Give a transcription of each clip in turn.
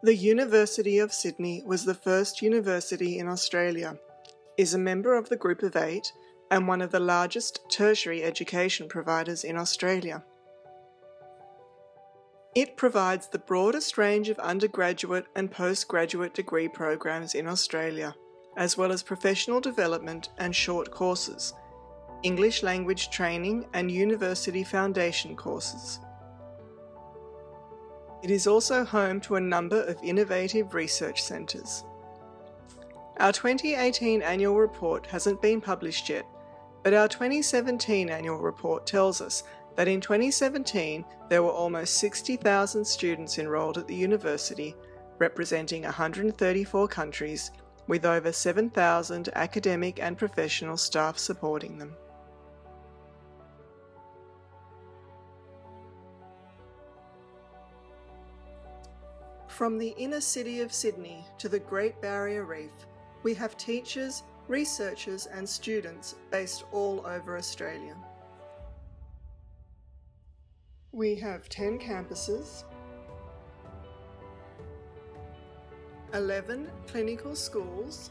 The University of Sydney was the first university in Australia, is a member of the Group of Eight, and one of the largest tertiary education providers in Australia. It provides the broadest range of undergraduate and postgraduate degree programs in Australia, as well as professional development and short courses, English language training and university foundation courses. It is also home to a number of innovative research centres. Our 2018 annual report hasn't been published yet, but our 2017 annual report tells us that in 2017 there were almost 60,000 students enrolled at the university, representing 134 countries, with over 7,000 academic and professional staff supporting them. From the inner city of Sydney to the Great Barrier Reef, we have teachers, researchers and students based all over Australia. We have 10 campuses, 11 clinical schools,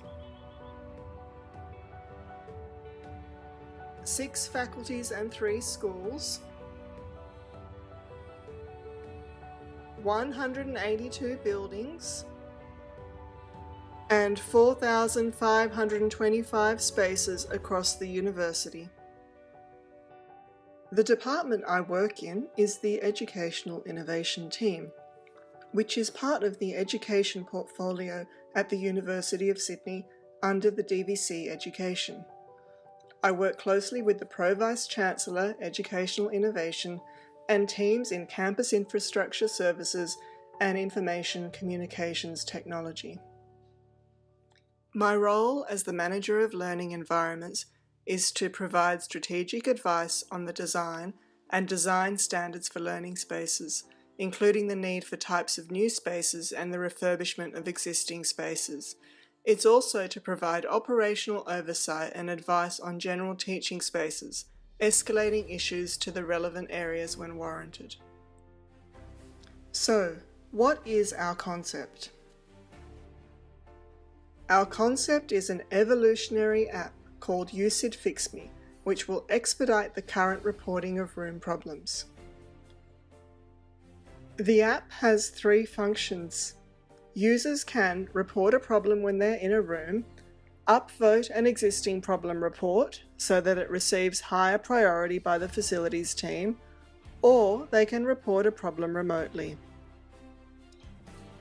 6 faculties and 3 schools, 182 buildings, and 4,525 spaces across the university. The department I work in is the Educational Innovation Team, which is part of the education portfolio at the University of Sydney under the DVC Education. I work closely with the Pro-Vice-Chancellor, Educational Innovation, and teams in campus infrastructure services and information communications technology. My role as the Manager of Learning Environments is to provide strategic advice on the design and design standards for learning spaces, including the need for types of new spaces and the refurbishment of existing spaces. It's also to provide operational oversight and advice on general teaching spaces, escalating issues to the relevant areas when warranted. So, what is our concept? Our concept is an evolutionary app called USyd Fix Me, which will expedite the current reporting of room problems. The app has 3 functions. Users can report a problem when they're in a room, upvote an existing problem report so that it receives higher priority by the facilities team, or they can report a problem remotely.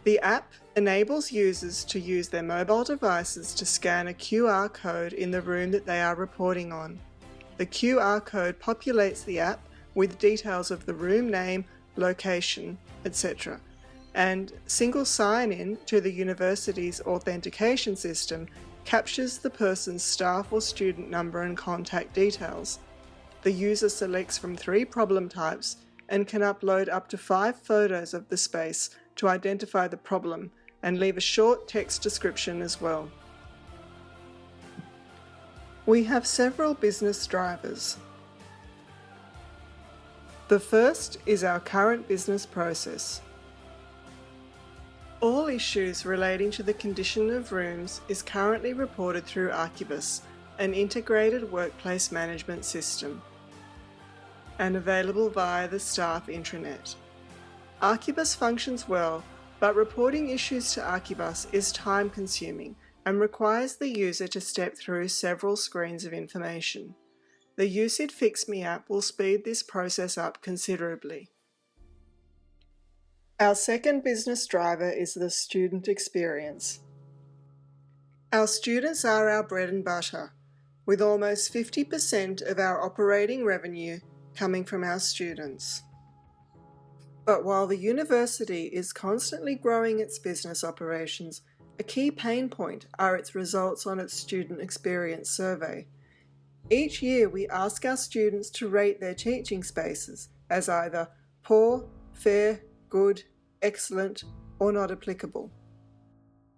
The app enables users to use their mobile devices to scan a QR code in the room that they are reporting on. The QR code populates the app with details of the room name, location, etc., and single sign-in to the university's authentication system captures the person's staff or student number and contact details. The user selects from 3 problem types and can upload up to 5 photos of the space to identify the problem and leave a short text description as well. We have several business drivers. The first is our current business process. All issues relating to the condition of rooms is currently reported through Archibus, an integrated workplace management system, and available via the staff intranet. Archibus functions well, but reporting issues to Archibus is time-consuming and requires the user to step through several screens of information. The USyd Fix Me app will speed this process up considerably. Our second business driver is the student experience. Our students are our bread and butter, with almost 50% of our operating revenue coming from our students. But while the university is constantly growing its business operations, a key pain point are its results on its student experience survey. Each year we ask our students to rate their teaching spaces as either poor, fair, good, excellent, or not applicable.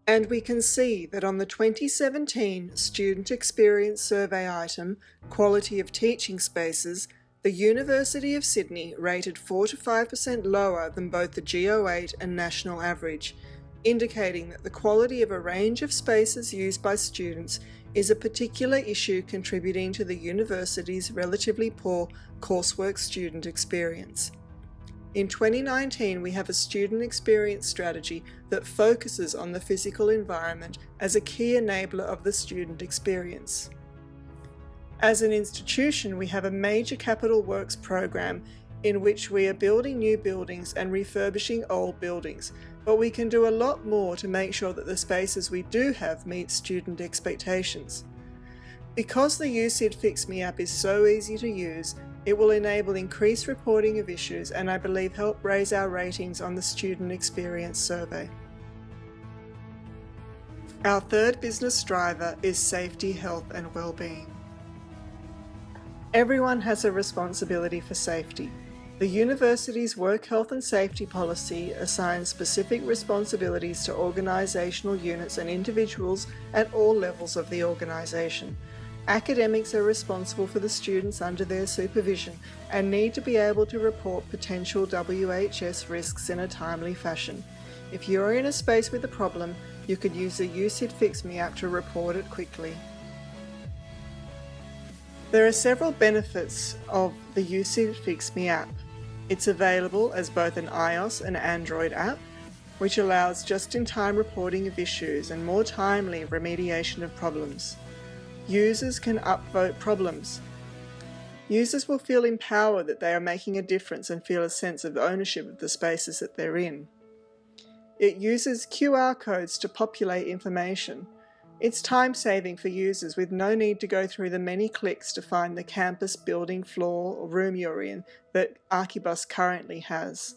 And we can see that on the 2017 Student Experience Survey item, Quality of Teaching Spaces, the University of Sydney rated 4 to 5% lower than both the Go8 and national average, indicating that the quality of a range of spaces used by students is a particular issue contributing to the university's relatively poor coursework student experience. In 2019, we have a student experience strategy that focuses on the physical environment as a key enabler of the student experience. As an institution, we have a major capital works program in which we are building new buildings and refurbishing old buildings, but we can do a lot more to make sure that the spaces we do have meet student expectations. Because the USyd Fix Me app is so easy to use, it will enable increased reporting of issues and I believe help raise our ratings on the Student Experience Survey. Our third business driver is safety, health and well-being. Everyone has a responsibility for safety. The university's work health and safety policy assigns specific responsibilities to organisational units and individuals at all levels of the organisation. Academics are responsible for the students under their supervision and need to be able to report potential WHS risks in a timely fashion. If you are in a space with a problem, you could use the USyd Fix Me app to report it quickly. There are several benefits of the USyd Fix Me app. It's available as both an iOS and Android app, which allows just-in-time reporting of issues and more timely remediation of problems. Users can upvote problems. Users will feel empowered that they are making a difference and feel a sense of ownership of the spaces that they're in. It uses QR codes to populate information. It's time-saving for users with no need to go through the many clicks to find the campus, building, floor or room you're in that Archibus currently has.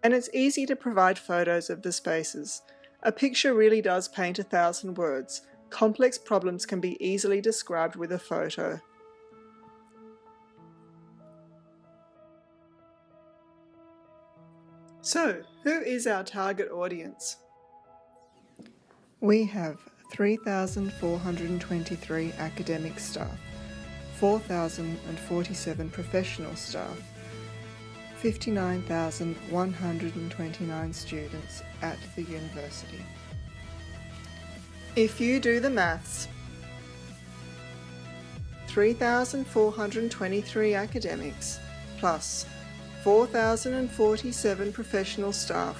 And it's easy to provide photos of the spaces. A picture really does paint 1,000 words. Complex problems can be easily described with a photo. So, who is our target audience? We have 3,423 academic staff, 4,047 professional staff, 59,129 students at the university. If you do the maths, 3,423 academics plus 4,047 professional staff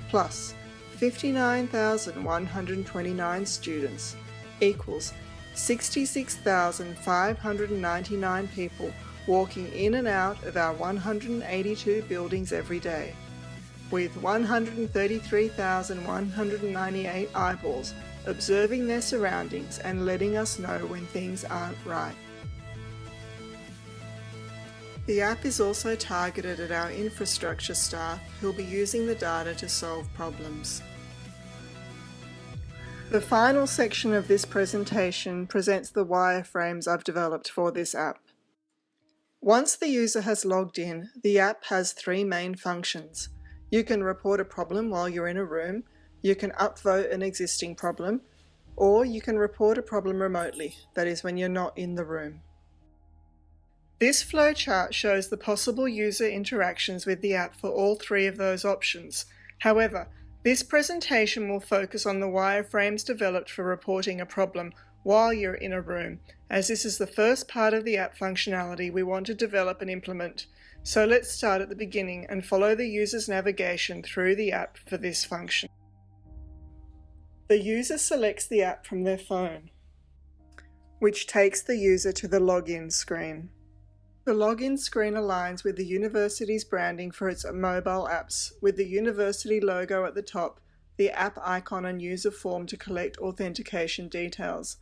plus 59,129 students equals 66,599 people walking in and out of our 182 buildings every day, with 133,198 eyeballs observing their surroundings and letting us know when things aren't right. The app is also targeted at our infrastructure staff who'll be using the data to solve problems. The final section of this presentation presents the wireframes I've developed for this app. Once the user has logged in, the app has three main functions. You can report a problem while you're in a room, you can upvote an existing problem, or you can report a problem remotely, that is when you're not in the room. This flowchart shows the possible user interactions with the app for all three of those options. However, this presentation will focus on the wireframes developed for reporting a problem while you're in a room, as this is the first part of the app functionality we want to develop and implement. So let's start at the beginning and follow the user's navigation through the app for this function. The user selects the app from their phone, which takes the user to the login screen. The login screen aligns with the university's branding for its mobile apps, with the university logo at the top, the app icon and user form to collect authentication details.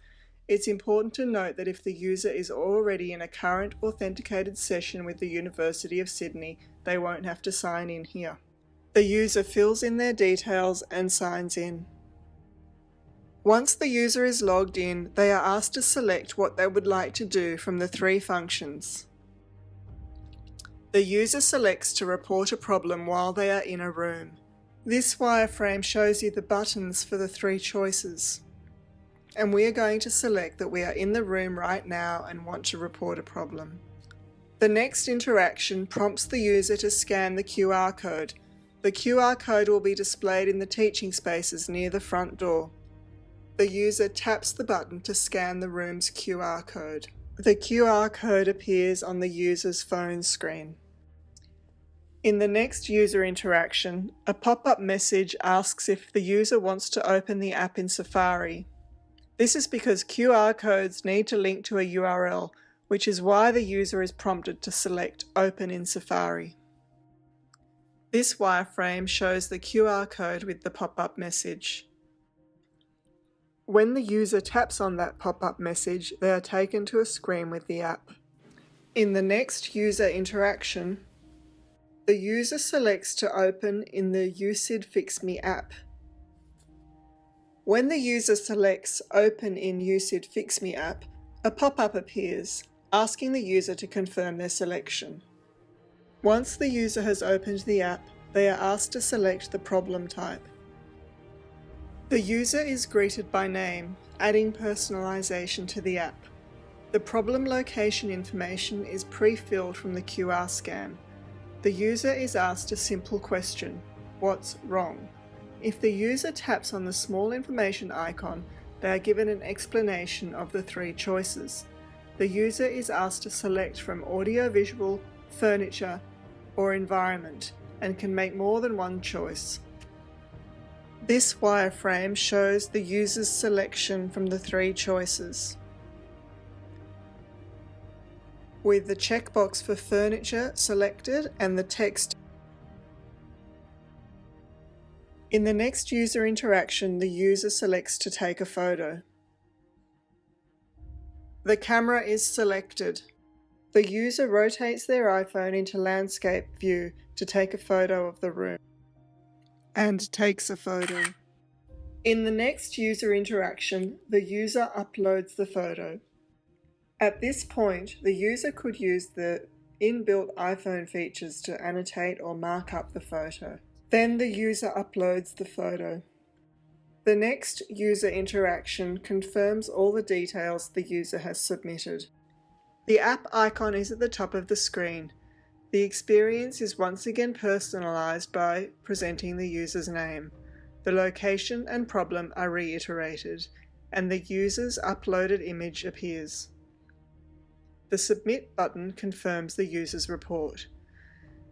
It's important to note that if the user is already in a current authenticated session with the University of Sydney, they won't have to sign in here. The user fills in their details and signs in. Once the user is logged in, they are asked to select what they would like to do from the three functions. The user selects to report a problem while they are in a room. This wireframe shows you the buttons for the three choices. And we are going to select that we are in the room right now and want to report a problem. The next interaction prompts the user to scan the QR code. The QR code will be displayed in the teaching spaces near the front door. The user taps the button to scan the room's QR code. The QR code appears on the user's phone screen. In the next user interaction, a pop-up message asks if the user wants to open the app in Safari. This is because QR codes need to link to a URL, which is why the user is prompted to select Open in Safari. This wireframe shows the QR code with the pop-up message. When the user taps on that pop-up message, they are taken to a screen with the app. In the next user interaction, the user selects to open in the USyd FixMe app. When the user selects Open in USyd FixMe app, a pop-up appears, asking the user to confirm their selection. Once the user has opened the app, they are asked to select the problem type. The user is greeted by name, adding personalization to the app. The problem location information is pre-filled from the QR scan. The user is asked a simple question: what's wrong? If the user taps on the small information icon, they are given an explanation of the three choices. The user is asked to select from audio-visual, furniture, or environment, and can make more than one choice. This wireframe shows the user's selection from the three choices, with the checkbox for furniture selected and the text. In the next user interaction, the user selects to take a photo. The camera is selected. The user rotates their iPhone into landscape view to take a photo of the room, and takes a photo. In the next user interaction, the user uploads the photo. At this point, the user could use the inbuilt iPhone features to annotate or mark up the photo. Then the user uploads the photo. The next user interaction confirms all the details the user has submitted. The app icon is at the top of the screen. The experience is once again personalized by presenting the user's name. The location and problem are reiterated, and the user's uploaded image appears. The Submit button confirms the user's report.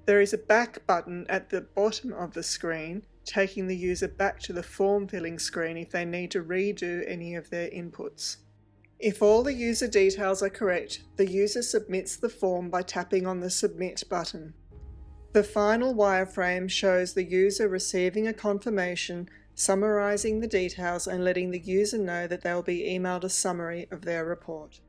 There is a Back button at the bottom of the screen, taking the user back to the form filling screen if they need to redo any of their inputs. If all the user details are correct, the user submits the form by tapping on the Submit button. The final wireframe shows the user receiving a confirmation, summarizing the details and letting the user know that they will be emailed a summary of their report.